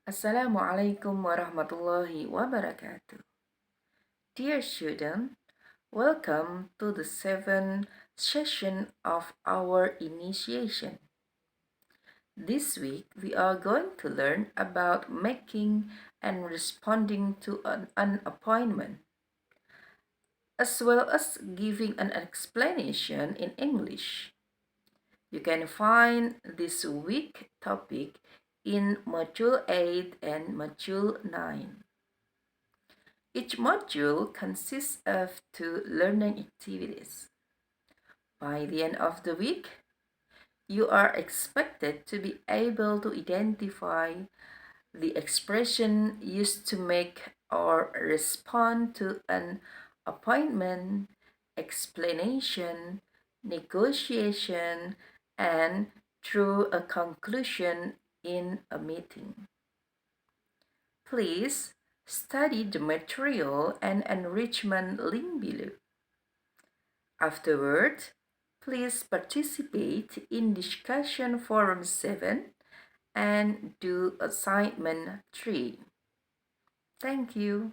Assalamualaikum warahmatullahi wabarakatuh. Dear student, welcome to the seventh session of our initiation. This week we are going to learn about making and responding to an appointment, as well as giving an explanation in English. You can find this week topic in Module 8 and Module 9. Each module consists of 2 learning activities. By the end of the week, you are expected to be able to identify the expression used to make or respond to an appointment, explanation, negotiation, and through a conclusion in a meeting. Please study the material and enrichment link below. Afterward, please participate in discussion forum 7 and do assignment 3. Thank you.